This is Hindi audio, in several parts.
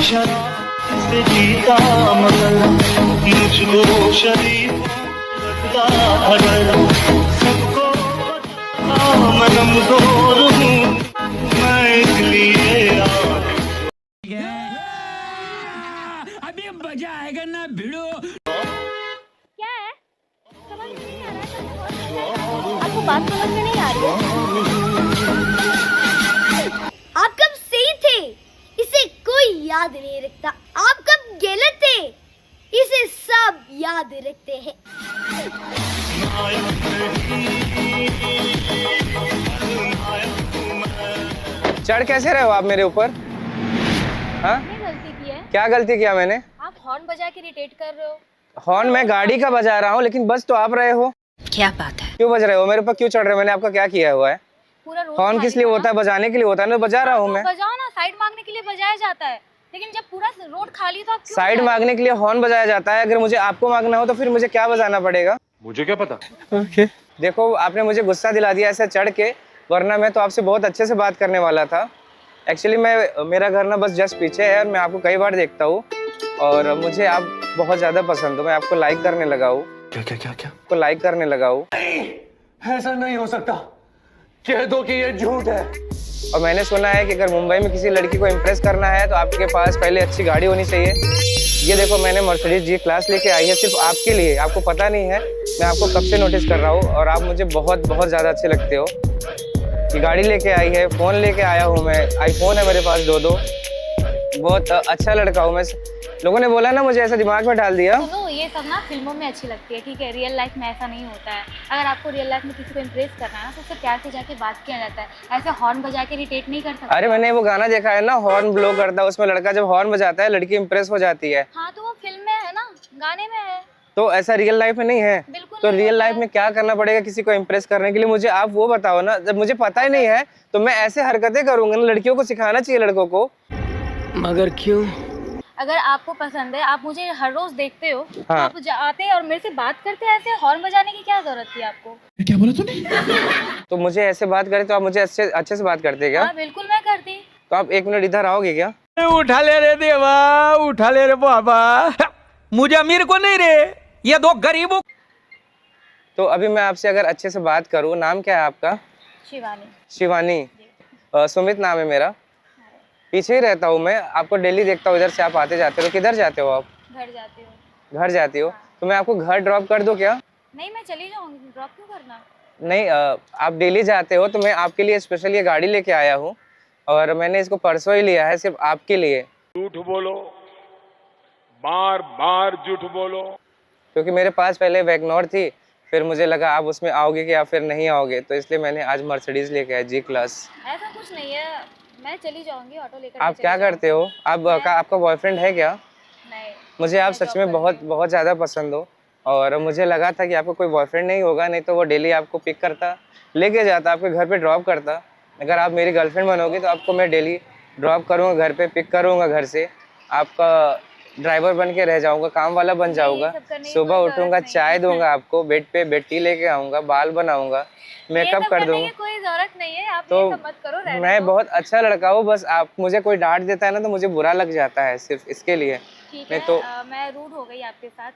शराब से जीता मगर मुझको शरीफ लगता अगर सबको मैं कमजोर हूँ मैं इसलिए अभी मजा आएगा ना भिड़ो। क्या है? समझ में नहीं आ रहा है। आपको बात समझ में नहीं आ रही है? आप कब सही थे इसे कोई याद नहीं रखता, आप कब गलत थे इसे सब याद रखते हैं। चढ़ कैसे रहे हो आप मेरे ऊपर? हाँ, गलती की है? क्या गलती किया मैंने? आप हॉर्न बजा के इरिटेट कर रहे हो। हॉर्न मैं गाड़ी का बजा रहा हूँ, लेकिन बस तो आप रहे हो। क्या बात है? क्यों बज रहे हो मेरे ऊपर? क्यों चढ़ रहे हो? मैंने आपका क्या किया हुआ है? पूरा रोड हॉर्न किस लिए होता है? बजाने के लिए होता है ना, बजा रहा हूँ मैं। बजाओ ना, साइड मांगने के लिए बजाया जाता है, लेकिन जब पूरा रोड खाली तो आप क्यों साइड मांगने के लिए हॉर्न बजाया जाता है, अगर मुझे आपको मांगना हो तो फिर मुझे क्या बजाना पड़ेगा? मुझे क्या पता। ओके। देखो आपने मुझे गुस्सा दिला दिया ऐसे चढ़ के, वरना मैं तो आपसे बहुत अच्छे से बात करने वाला था। एक्चुअली मेरा घर ना बस जस्ट पीछे है और मैं आपको कई बार देखता हूँ और मुझे आप बहुत ज़्यादा पसंद हो। मैं आपको लाइक करने लगा हूँ। क्या क्या क्या क्या? आपको लाइक करने लगा हूँ। ऐसा नहीं हो सकता, कह दो कि ये झूठ है। और मैंने सुना है कि अगर मुंबई में किसी लड़की को इम्प्रेस करना है तो आपके पास पहले अच्छी गाड़ी होनी चाहिए। ये देखो मैंने मर्सिडीज जी क्लास लेके आई है सिर्फ आपके लिए। आपको पता नहीं है, मैं आपको कब से नोटिस कर रहा हूँ और आप मुझे बहुत बहुत ज़्यादा अच्छे लगते हो। ये गाड़ी लेके आई है, फ़ोन लेके आया हूँ मैं, आईफोन है मेरे पास 2-2। बहुत अच्छा लड़का हूँ मैं। लोगों ने बोला ना, मुझे ऐसा दिमाग में डाल दिया। सुनो, ये सब ना फिल्मों में अच्छी लगती है, ठीक है? रियल लाइफ में ऐसा नहीं होता है। अगर आपको रियल लाइफ में किसी को इम्प्रेस करना है ना तो उससे प्यार से जाके बात किया जाता है, ऐसे हॉर्न बजा के इरिटेट नहीं कर सकते। अरे मैंने वो गाना देखा है ना, हॉर्न ब्लो करता है, उसमें लड़का जब हॉर्न बजाता है लड़की इम्प्रेस हो जाती है। हाँ तो वो फिल्म में है ना, गाने में है। तो ऐसा रियल लाइफ में नहीं है। बिल्कुल तो नहीं रियल होता लाइफ में क्या करना पड़ेगा किसी को इम्प्रेस करने के लिए? मुझे आप वो बताओ ना। जब मुझे पता ही नहीं है तो मैं ऐसे हरकतें करूंगा ना, लड़कियों को सिखाना चाहिए लड़कों को। मगर क्यों? अगर आपको पसंद है, आप मुझे हर रोज देखते हो, हाँ। आप आते और मेरे से बात करते हैं, ऐसे हॉर्न बजाने की क्या जरूरत थी आपको? क्या बोला तूने? तो मुझे ऐसे बात करे तो आप मुझे अच्छे से बात करते क्या? हाँ बिल्कुल मैं करती। तो आप 1 मिनट इधर आओगे क्या? उठा ले रे देवा, उठा ले रे बाबा, मुझे अमीर को नहीं रे, ये दो गरीबों। तो अभी मैं आपसे अगर अच्छे से बात करूँ, नाम क्या है आपका? शिवानी। शिवानी। सुमित नाम है मेरा। पीछे ही रहता हूँ मैं, आपको डेली देखता हूँ, इधर से आप आते जाते हो। किधर जाते हो आप? घर जाती हूँ। घर जाती हो? तो मैं आपको घर ड्रॉप कर दूँ क्या? नहीं मैं चली जाऊंगी, ड्रॉप क्यों करना? नहीं, आप डेली जाते हो तो मैं आपके लिए स्पेशल ये गाड़ी लेके आया हूँ और मैंने इसको परसों ही लिया है सिर्फ आपके लिए। झूठ बोलो, बार बार झूठ बोलो। क्योंकि मेरे पास पहले वैगनोर थी, फिर मुझे लगा आप उसमें आओगे कि या फिर नहीं आओगे, तो इसलिए मैंने आज मर्सिडीज लेके आया जी क्लास। ऐसा कुछ नहीं है, मैं चली जाऊंगी, ऑटो लेकर। आप क्या करते हो? आपका बॉयफ्रेंड है क्या? नहीं। मुझे आप सच में बहुत बहुत ज़्यादा पसंद हो और मुझे लगा था कि आपको कोई बॉयफ्रेंड नहीं होगा, नहीं तो वो डेली आपको पिक करता, लेके जाता, आपके घर पे ड्रॉप करता। अगर आप मेरी गर्लफ्रेंड बनोगी तो आपको मैं डेली ड्रॉप करूँगा, घर पे पिक करूँगा, घर से आपका ड्राइवर बन के रह जाऊँगा, काम वाला बन जाऊँगा। सुबह उठूँगा, चाय दूंगा आपको, बेड पे बेड टी लेके आऊँगा, बाल बनाऊँगा, मेकअप कर दूँगा। कोई जरूरत नहीं है, आप तो ये सब मत करो, रहने मैं दो। बहुत अच्छा लड़का हूँ, बस आप मुझे कोई डांट देता है ना तो मुझे बुरा लग जाता है, सिर्फ इसके लिए। ठीक नहीं है, तो मैं रूड हो गई आपके साथ,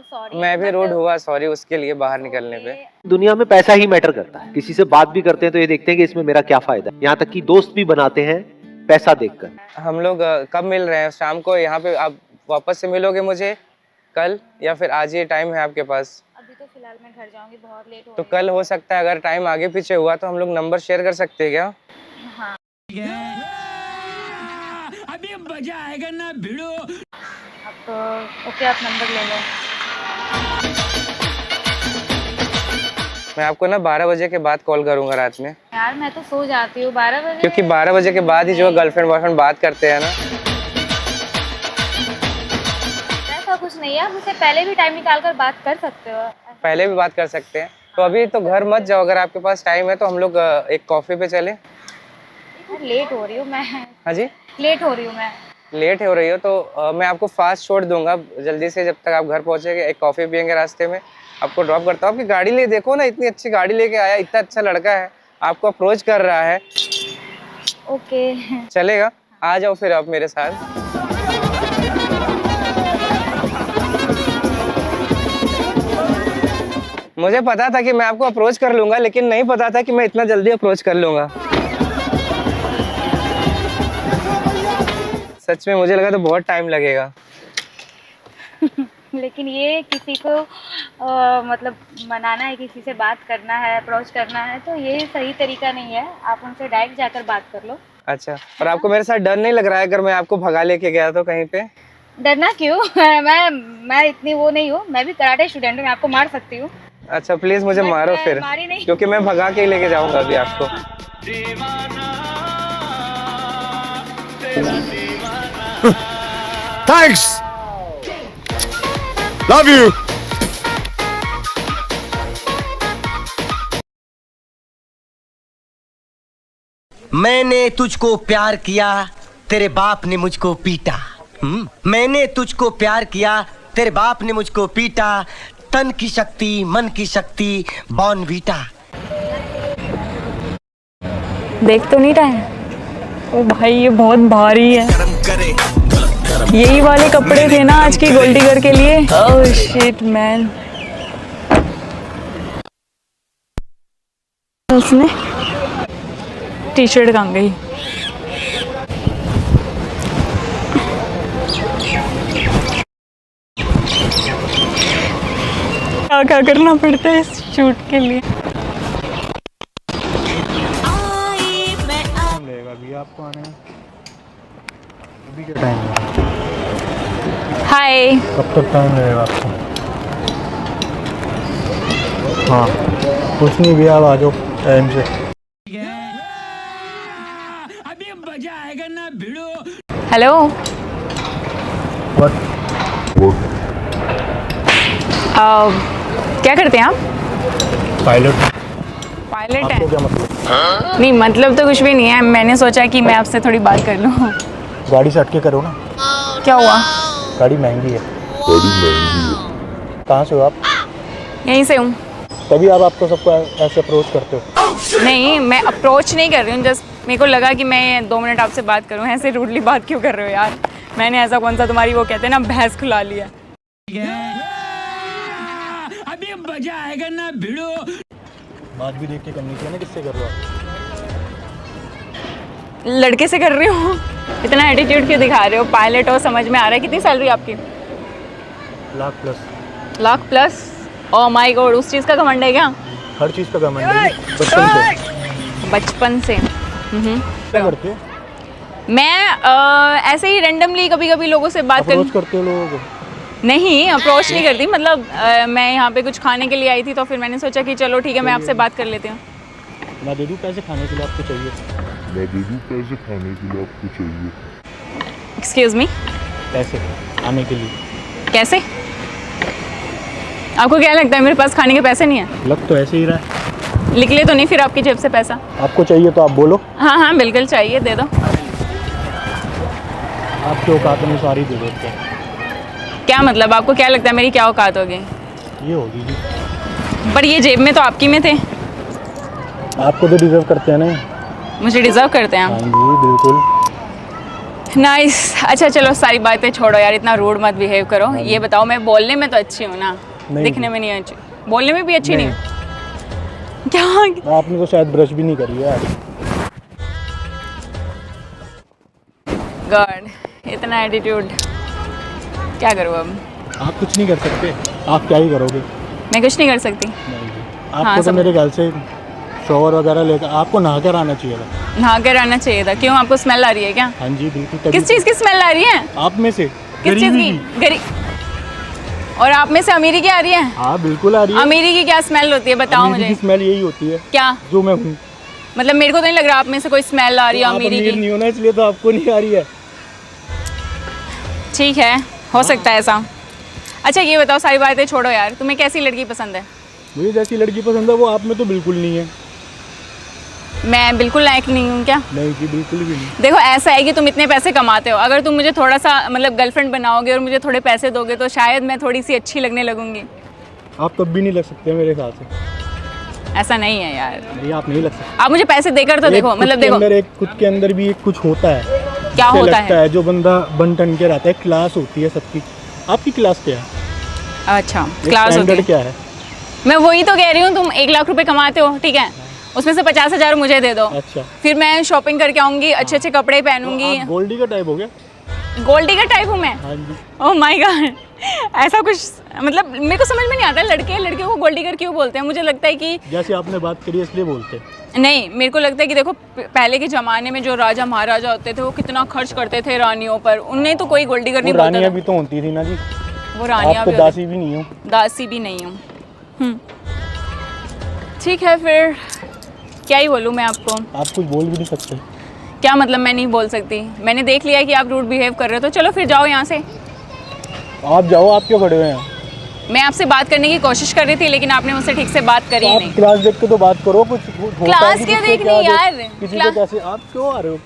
सॉरी। मैं भी रूड हुआ, सॉरी उसके लिए बाहर निकलने पे। दुनिया में पैसा ही मैटर करता है। किसी से बात भी करते हैं तो ये देखते हैं कि इसमें मेरा क्या फायदा है। यहाँ तक कि दोस्त भी बनाते हैं पैसा देखकर। हम लोग कब मिल रहे हैं? शाम को यहाँ पे आप वापस से मिलोगे मुझे कल, या फिर आज ही टाइम है आपके पास? अभी तो फिलहाल मैं घर जाऊंगी, बहुत लेट हो तो रही है। कल हो सकता है, अगर टाइम आगे पीछे हुआ तो हम लोग नंबर शेयर कर सकते हैं क्या? हाँ। अभी मजा आएगा ना भिड़ो। अब ओके, आप नंबर ले लो। मैं आपको ना 12 बजे के बाद कॉल करूंगा रात में। यार मैं तो सो जाती हूँ 12 बजे। क्योंकि 12 बजे के बाद ही जो गर्लफ्रेंड बॉयफ्रेंड बात करते हैं ना। ऐसा कुछ नहीं है, आप मुझसे पहले भी टाइम निकाल कर बात कर सकते हो। पहले भी बात कर सकते हैं। तो अभी तो घर मत जाओ, अगर आपके पास टाइम है तो हम लोग एक कॉफी पे चले। लेट हो रही हूँ मैं। हाँ जी, लेट हो रही हूँ मैं। लेट हो रही हो तो मैं आपको फास्ट छोड़ दूंगा जल्दी से, जब तक आप घर पहुंचेंगे एक कॉफ़ी पियेंगे, रास्ते में आपको ड्रॉप करता हूँ। आपकी गाड़ी ले, देखो ना इतनी अच्छी गाड़ी लेके आया, इतना अच्छा लड़का है, आपको अप्रोच कर रहा है। ओके। चलेगा? आ जाओ फिर आप मेरे साथ। मुझे पता था कि मैं आपको अप्रोच कर लूंगा, लेकिन नहीं पता था कि मैं इतना जल्दी अप्रोच कर लूंगा। सच में मुझे लगा तो बहुत टाइम लगेगा। लेकिन ये किसी को मतलब मनाना है, किसी से बात करना है, अप्रोच करना है, तो ये सही तरीका नहीं है। आप उनसे डायरेक्ट जाकर बात कर लो। अच्छा, और आपको मेरे साथ डर नहीं लग रहा है अगर मैं आपको भगा लेके गया तो कहीं पे? डरना क्यों? मैं इतनी वो नहीं हूँ, मैं भी कराटे स्टूडेंट हूँ, मैं आपको मार सकती हूँ। अच्छा प्लीज मुझे मारो फिर, मारी नहीं। क्योंकि मैं भगा के ही लेके जाऊंगा अभी आपको। Thanks, love you. मैंने तुझको प्यार किया, तेरे बाप ने मुझको पीटा। मैंने तुझको प्यार किया, तेरे बाप ने मुझको पीटा। तन की शक्ति, मन की शक्ति, बॉर्नवीटा। देख तो नहीं रहे? ओ भाई ये बहुत भारी है। यही वाले कपड़े थे ना आज की गोल्डी गर्ल के लिए? Oh shit man. उसने टी शर्ट कहाँ गई? क्या क्या करना पड़ता है इस शूट के लिए? आपको आने में अभी क्या टाइम है? हाय। कब तक टाइम लगेगा आपको? हाँ कुछ नहीं भैया, आप आ जाओ टाइम से। हेलो। क्या करते हैं आप? पायलट। पायलट है? क्या मतलब? नहीं मतलब तो कुछ भी नहीं है, मैंने सोचा कि मैं आपसे थोड़ी बात कर लूँ। गाड़ी से हटके करो ना। क्या हुआ? गाड़ी महंगी है। कहाँ से हो आप? यहीं से हूँ। तभी आप आपको सबको ऐसे अप्रोच करते हो? नहीं मैं अप्रोच नहीं कर रही हूँ, जस्ट मेरे को लगा कि मैं 2 मिनट आपसे बात करूँ। ऐसे रूडली बात क्यों कर रहे हो यार? मैंने ऐसा कौन सा तुम्हारी वो कहते हैं ना भैंस खुला लिया। अभी मजा आएगा ना भिड़ो। बात भी देख के करनी चाहिए ना, किससे कर रहे हो आप? लड़के से कर रही हूँ। इतना एटीट्यूड क्यों दिखा रहे हो? पायलट हो, समझ में आ रहा है। कितनी सैलरी आपकी? Lakh+. Lakh+? Oh my God, उस चीज़ का घमंड है क्या? हर चीज़ का घमंड है बचपन से। बचपन से? क्या करते हो? मैं ऐसे ही रैंडमली कभी कभी लोगों से बात अप्रोच करते हो लोगों को? नहीं अप्रोच नहीं करती, मतलब मैं यहाँ पे कुछ खाने के लिए आई थी तो फिर मैंने सोचा कि चलो ठीक है मैं आपसे बात कर लेती हूँ। मैं दे दूँ पैसे खाने के लिए आपको चाहिए? Excuse me? पैसे आने के लिए? कैसे? आपको क्या लगता है मेरे पास खाने के पैसे नहीं है? लग तो ऐसे ही रहा है। निकले तो नहीं फिर आपकी जेब से पैसा? आपको चाहिए तो आप बोलो। हाँ हाँ बिल्कुल चाहिए, दे दो। आपके औकात अनुसार ही दे देते हैं। क्या मतलब? आपको क्या लगता है मेरी क्या औकात होगी? ये होगी जी। पर ये जेब में तो आपकी में थे। आपको तो डिजर्व करते हैं ना। मुझे डिजर्व करते हैं? हाँ जी बिल्कुल। नाइस। अच्छा चलो सारी बातें छोड़ो यार, इतना रूड मत बिहेव करो। ये बताओ, मैं बोलने में तो अच्छी हूँ ना? दिखने में नहीं अच्छी? बोलने में भी अच्छी नहीं हूँ क्या? आपने तो शायद ब्रश भी नहीं करी यार। गॉड, इतना एटीट्यूड। क्या करूँ अब? आप कुछ नहीं कर सकते। आप क्या ही करोगे? मैं कुछ नहीं कर सकती। आपको तो मेरे ख्याल से शॉवर वगैरह लेकर आपको नहा कर आना चाहिए था। नहा कर आना चाहिए था? क्यों, आपको स्मेल आ रही है क्या? हाँ जी बिल्कुल। किस चीज़ की स्मेल आ रही है? आप में से। किस चीज़ की? गरीब। और आप में से अमीरी की आ रही है? हाँ बिल्कुल आ रही है। अमीरी की क्या स्मेल होती है बताओ मुझे? स्मेल यही होती है। क्या? जो मैं हूँ। मतलब मेरे को तो नहीं लग रहा आप में से कोई स्मेल आ रही है अमीरी की। नहीं होना इसलिए तो आपको नहीं आ रही है। ठीक है, हो सकता है ऐसा। अच्छा ये बताओ, सारी बातें छोड़ो यार, तुम्हें कैसी लड़की पसंद है? मुझे जैसी लड़की पसंद है वो आप में तो बिल्कुल नहीं है। मैं बिल्कुल लायक नहीं हूँ क्या? नहीं जी बिल्कुल भी नहीं। देखो ऐसा है कि तुम इतने पैसे कमाते हो, अगर तुम मुझे थोड़ा सा मतलब गर्लफ्रेंड बनाओगे और मुझे थोड़े पैसे दोगे तो शायद मैं थोड़ी सी अच्छी लगने लगूंगी। आप तब भी नहीं लग सकते मेरे ख्याल से। ऐसा नहीं है यार। नहीं आप नहीं लग सकते। आप मुझे पैसे देकर तो देखो, मतलब देखो अंदर एक खुद के अंदर भी एक कुछ होता है। क्या होता है? जो बंदा बन ठन के रहता है, क्लास होती है सबकी। आपकी क्लास क्या है? अच्छा क्लास होती है। क्या है? मैं वही तो कह रही हूँ, तुम 1 लाख रुपए कमाते हो, ठीक है, उसमें से 50,000 मुझे दे दो। अच्छा। फिर मैं शॉपिंग करके आऊंगी, अच्छे अच्छे कपड़े पहनूंगी। गोल्डी का टाइप हो गया। गोल्डी का टाइप हूँ मैं? हाँ जी। ओह माय गॉड, ऐसा कुछ मतलब मेरे को समझ में नहीं आता लड़के को गोल्डी कर क्यों बोलते हैं। मुझे लगता है कि जैसे आपने बात करी इसलिए बोलते हैं। नहीं, मेरे को लगता है कि देखो पहले के ज़माने में जो राजा महाराजा होते थे वो कितना खर्च करते थे रानियों पर, उन्हें तो कोई गोल्डी कर नहीं बोलता था। रानियाँ भी तो होती थी ना जी। वो रानियाँ आप तो भी दासी भी नहीं हो। दासी भी नहीं हूँ। ठीक है, फिर क्या ही बोलूँ मैं आपको। आप कुछ बोल भी नहीं सकते। क्या मतलब मैं नहीं बोल सकती? मैंने देख लिया है कि आप रूड बिहेव कर रहे हो, तो चलो फिर जाओ यहाँ से। आप जाओ, आप क्यों खड़े हुए हैं? मैं आपसे बात करने की कोशिश कर रही थी लेकिन आपने मुझसे ठीक से बात करी ही नहीं। क्लास देख के तो बात करो, कुछ होता क्लास है क्या देखनी यार? किसी को कैसे आप क्यों आ रहे हो?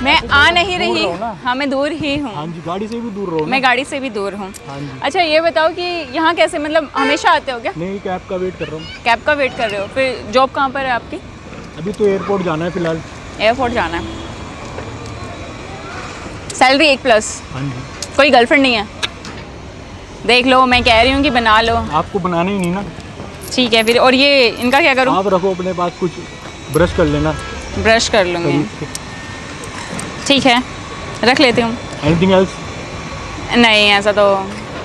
मैं आ नहीं रही। हाँ, मैं दूर ही हूँ। हाँ जी, गाड़ी से भी दूर रहो। मैं गाड़ी से भी दूर हूँ। हाँ जी। अच्छा ये बताओ कि यहाँ कैसे, मतलब हमेशा आते हो क्या? नहीं, कैब का वेट कर रहा हूँ। कैब का वेट कर रहे हो? फिर जॉब कहाँ पर है आपकी? अभी तो एयरपोर्ट जाना है फिलहाल। एयरपोर्ट जाना है। सैलरी 1+। हाँ जी। कोई गर्लफ्रेंड नहीं है? देख लो, मैं कह रही हूँ कि बना लो। आपको बनाना ही नहीं ना। ठीक है फिर। और ये इनका क्या करूँ? आप रखो अपने पास, कुछ ब्रश कर लेना। ब्रश कर लूँगी। ठीक है, रख लेती हूँ। Anything else? नहीं, ऐसा तो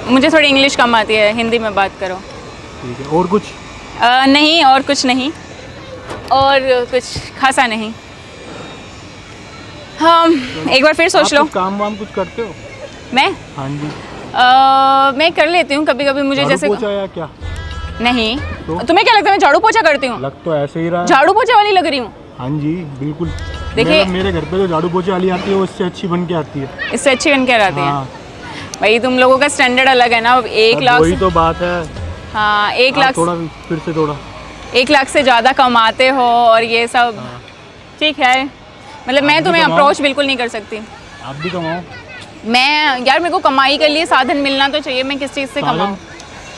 मुझे थोड़ी इंग्लिश कम आती है, हिंदी में बात करो। ठीक है, और कुछ? नहीं, और कुछ नहीं, और कुछ खासा नहीं। हाँ, एक बार फिर सोच लो। काम वाम कुछ करते हो? मैं? हाँ जी। मैं कर लेती हूँ कभी कभी, मुझे जैसे पोछा या क्या? नहीं तो? तुम्हें क्या लगता है मैं झाड़ू पोछा करती हूँ? लग तो ऐसे ही रहा है। झाड़ू पोछा वाली लग रही हूँ? हाँ जी बिल्कुल। देखिए मेरे घर पे जो झाड़ू पोछे वाली आती है वो इससे अच्छी बन के आती है। इससे अच्छी बन के आती है? हाँ। भाई तुम लोगों का स्टैंडर्ड अलग है ना। 1 लाख वही तो बात है। हाँ, 1 लाख थोड़ा फिर से थोड़ा 1 लाख से ज़्यादा कमाते हो और ये सब। ठीक है, मतलब मैं तुम्हें अप्रोच बिल्कुल नहीं कर सकती। आप भी कमाओ। मैं यार, मेरे को कमाई के लिए साधन मिलना तो चाहिए। मैं किस चीज़ से कमाऊँ?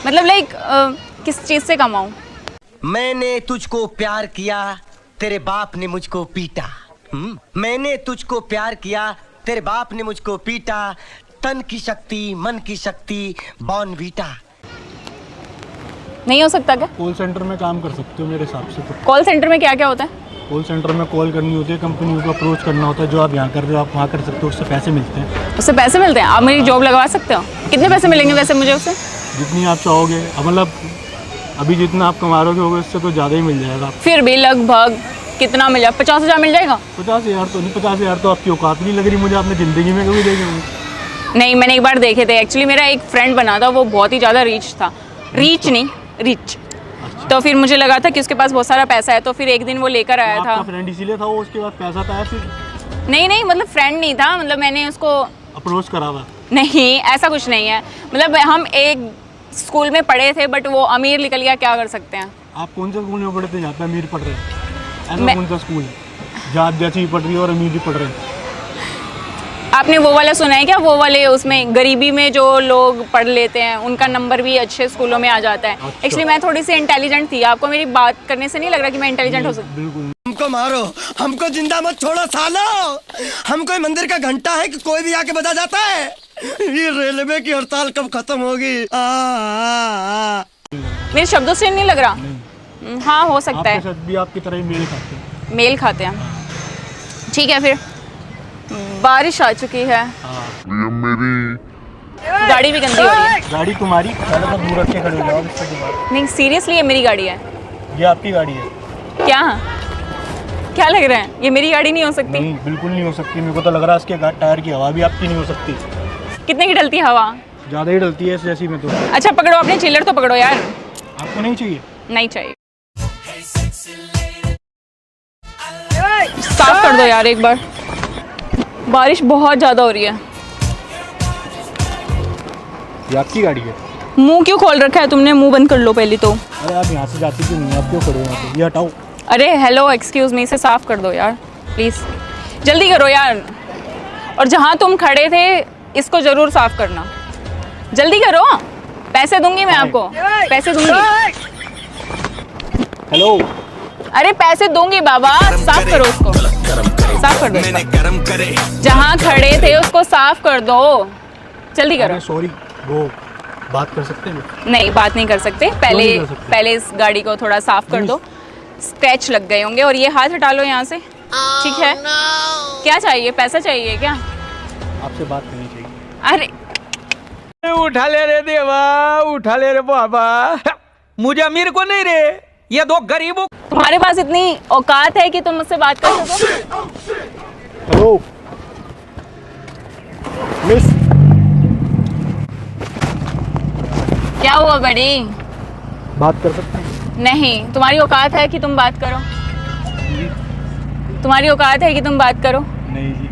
मतलब लाइक किस चीज़ से कमाऊँ? मैंने तुझको प्यार किया, तेरे बाप ने मुझको पीटा। मैंने तुझको प्यार किया, तेरे बाप ने मुझको पीटा। तन की शक्ति, मन की शक्ति, बॉर्नवीटा। नहीं हो सकता क्या? कॉल सेंटर में काम कर सकते हो मेरे हिसाब से तो। कॉल सेंटर में क्या क्या होता है? कॉल सेंटर में कॉल करनी होती है, कंपनियों को अप्रोच करना होता है। जो आप यहाँ कर रहे हो आप वहाँ कर सकते हो, उससे पैसे मिलते हैं। उससे पैसे मिलते हैं? आप मेरी जॉब लगवा सकते हो? कितने पैसे मिलेंगे वैसे मुझे उससे? जितनी आप चाहोगे। मतलब अभी जितना आप कमा रहे होगे उससे तो ज़्यादा ही मिल जाएगा। फिर भी लगभग कितना मिल जाएगा? 50,000 मिल जाएगा? 50,000 तो नहीं, 50,000 तो आपकी औकात नहीं लग रही मुझे। आपने ज़िंदगी में कभी देखे होंगे? नहीं, मैंने एक बार देखे थे। एक्चुअली मेरा एक फ्रेंड बना था, वो बहुत ही ज़्यादा रिच था। रिच नहीं, रिच। तो फिर मुझे लगा था कि उसके पास बहुत सारा पैसा है, तो फिर एक दिन वो लेकर आया था। आपका फ्रेंड इसीलिए था वो, उसके बाद पैसा था फिर? नहीं, मतलब फ्रेंड नहीं था, मतलब मैंने उसको अप्रोच करा हुआ। नहीं, ऐसा कुछ नहीं है। मतलब हम एक स्कूल में पढ़े थे, बट वो अमीर निकल गया, क्या कर सकते हैं। आप कौन सा स्कूल में पढ़े थे जहाँ पे अमीर पढ़ रहे हैं? ऐसा कौन सा स्कूल है जहाँ जैसी पढ़ रही है और अमीर भी पढ़ रहे हैं? आपने वो वाला सुना है क्या? वो वाले उसमें गरीबी में जो लोग पढ़ लेते हैं उनका नंबर भी अच्छे स्कूलों में आ जाता है। अच्छा। एक्चुअली मैं थोड़ी सी इंटेलिजेंट थी। आपको मेरी बात करने से नहीं लग रहा कि मैं इंटेलिजेंट हो सकती? बिल्कुल। हमको मारो, हमको जिंदा मत छोड़ो सालो। हम कोई मंदिर का घंटा है कि कोई भी आके बजा जाता है? ये रेलवे की हड़ताल कब खत्म होगी? मेरे शब्दों से नहीं लग रहा? हाँ, हो सकता है। आपके साथ भी आपकी तरह ही मेल खाते हैं। मेल खाते हैं? ठीक है, फिर बारिश आ चुकी है। गाड़ी भी गंदी हो रही है। गाड़ी तुम्हारी? ज़्यादा दूर रख के खड़े हो जाओ इससे दूर। नहीं, सीरियसली ये मेरी गाड़ी है। ये आपकी गाड़ी है? क्या लग रहा है? ये मेरी गाड़ी नहीं हो सकती? नहीं, बिल्कुल नहीं हो सकती। मेरे को तो लग रहा है इसके टायर की हवा भी आपकी नहीं हो सकती। कितने की डलती है हवा? ज़्यादा ही डलती है जैसी में तो। अच्छा पकड़ो, अपने चिल्लर तो पकड़ो यार। आपको नहीं चाहिए? नहीं चाहिए। साफ कर दो यार एक बार, बारिश बहुत ज्यादा हो रही है। ये आपकी गाड़ी है? मुंह क्यों खोल रखा है तुमने? मुंह बंद कर लो पहले तो। अरे आप यहाँ से जाती क्यों नहीं? आप क्यों खड़े हो यहाँ पे? ये हटाओ। अरे हेलो, एक्सक्यूज मी, इसे साफ कर दो यार प्लीज, जल्दी करो यार। और जहाँ तुम खड़े थे इसको जरूर साफ करना, जल्दी करो। पैसे दूंगी मैं आपको, पैसे दूंगी। हेलो, अरे पैसे दूंगी बाबा, साफ करो उसको, साफ कर दो। जहाँ खड़े थे उसको साफ कर दो, जल्दी करो। सॉरी वो बात कर सकते हैं? नहीं, बात नहीं कर सकते। पहले नहीं कर सकते? पहले इस गाड़ी को थोड़ा साफ कर दो, स्क्रैच लग गए होंगे। और ये हाथ हटा लो यहाँ से, ठीक है? क्या चाहिए, पैसा चाहिए क्या? आपसे बात करनी चाहिए। अरे उठा ले रे देवा, उठा ले रे बाबा, मुझे अमीर को नहीं रे, ये दो गरीबों। तुम्हारे पास इतनी औकात है कि तुम मुझसे बात कर सको? हेलो मिस, क्या हुआ बड़ी? बात कर सकते हैं? नहीं, तुम्हारी औकात है कि तुम बात करो? तुम्हारी औकात है कि तुम बात करो? नहीं जी।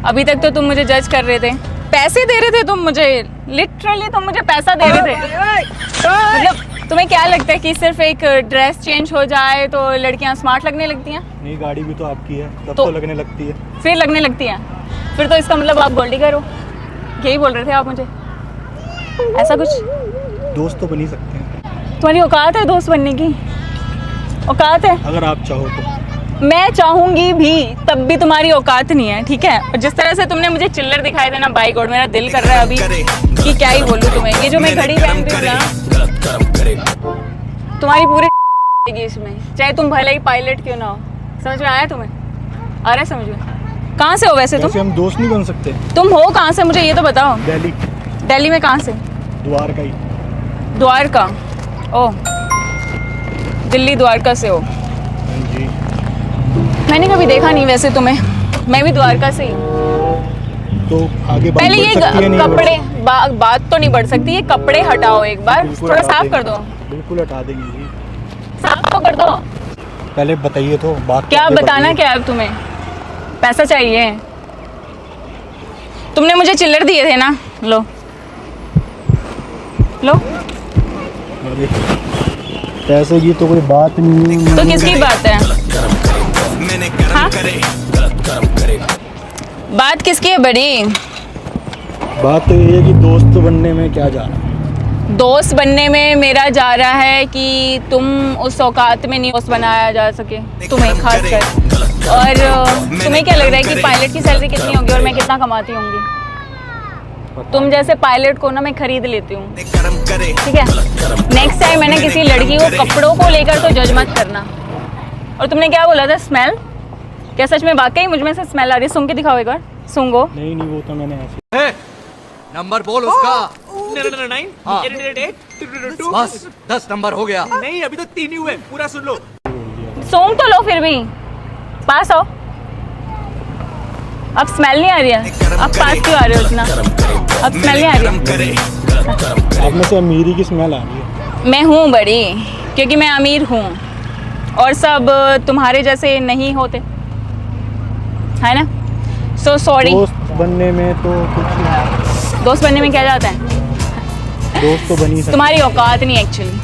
अभी तक तो तुम मुझे जज कर रहे थे, पैसे दे रहे थे तुम मुझे, लिटरली तुम मुझे पैसा दे रहे थे। मतलब तुम्हें क्या लगता है कि सिर्फ एक ड्रेस चेंज हो जाए तो लड़कियां स्मार्ट लगने लगती हैं? नहीं, गाड़ी भी तो आपकी है, तब तो तो लगने लगती है। फिर लगने लगती हैं? फिर तो इसका मतलब आप गोल्ड डिगर हो, यही बोल रहे थे आप मुझे? ऐसा कुछ? दोस्त तो बन ही सकते हैं तुम्हारी औकात है दोस्त बनने की? औकात है? अगर आप चाहो तो। मैं चाहूंगी भी, तब भी तुम्हारी औकात नहीं है, ठीक है? और जिस तरह से तुमने मुझे चिल्लर दिखाए थे ना बाइक, और मेरा दिल कर रहा है अभी कि क्या ही बोलूं तुम्हें। ये जो मैं घड़ी पहन रही हूँ ना, तुम्हारी पूरी इसमें, चाहे तुम भले ही पायलट क्यों ना हो। समझ में आया तुम्हें? आ रहा है समझ में? कहाँ से हो वैसे तुम? हम दोस्त नहीं बन सकते? तुम हो कहाँ से, मुझे ये तो बताओ। दिल्ली। दिल्ली में कहाँ से? द्वारका ही। द्वारका? ओह, दिल्ली द्वारका से हो? जी। मैंने कभी देखा नहीं वैसे तुम्हें, मैं भी द्वारका से ही। तो आगे बात पहले बढ़ ये सकती है, नहीं बढ़ कपड़े सकती? बात तो नहीं बढ़ सकती, ये कपड़े हटाओ एक बार, बिल्कुल थोड़ा हटा साफ देंगे। कर दो। बिल्कुल हटा देंगे जी। साफ तो कर दो। पहले बताइए तो, बात क्या आगे बताना बढ़िए। क्या है अब तुम्हें? पैसा चाहिए? तुमने मुझे चिल्लर दिए थे ना, लो लो। अरे पैसे की तो कोई बात नहीं है। तो किसकी बात है? हाँ? बात किसकी है बड़ी? बात तो ये है कि दोस्त बनने में क्या जा रहा है? दोस्त बनने में मेरा जा रहा है कि तुम उस औकात में नहीं दोस्त बनाया जा सके तुम्हें, खास कर। और तुम्हें क्या लग रहा है कि पायलट की सैलरी कितनी होगी और मैं कितना कमाती होंगी? तुम जैसे पायलट को ना मैं खरीद लेती हूँ, ठीक है? नेक्स्ट टाइम मैंने किसी लड़की को कपड़ों को लेकर तो जज मत करना। और तुमने क्या बोला था, स्मेल? क्या सच में वाकई मुझ में से स्मेल आ रही है? सूंघ के दिखाओ एक बार, सूंघो। नहीं नहीं, वो तो मैंने ऐसे। नंबर बोल उसका। 9 बस 10 नंबर हो गया। नहीं, अभी तो 3 ही हुए, पूरा सुन लो। सूंघ तो लो फिर भी, पास आओ। अब स्मेल नहीं आ रही है? अब पास क्यों आ रहे हो इतना? अब स्मेल नहीं आ रही है? आप में से अमीरी की स्मेल आ रही है। मैं हूँ बड़ी, क्योंकि मैं अमीर हूँ और सब तुम्हारे जैसे नहीं होते, है ना? So sorry. दोस्त बनने में तो कुछ, दोस्त बनने में क्या जाता है? दोस्त तो बन ही सकते। तुम्हारी औकात नहीं एक्चुअली।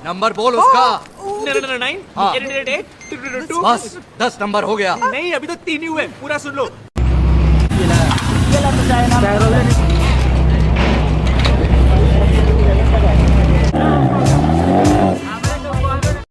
नंबर बोल उसका। 9 बस 10 नंबर हो गया। नहीं, अभी तो 3 ही हुए, पूरा सुन लो।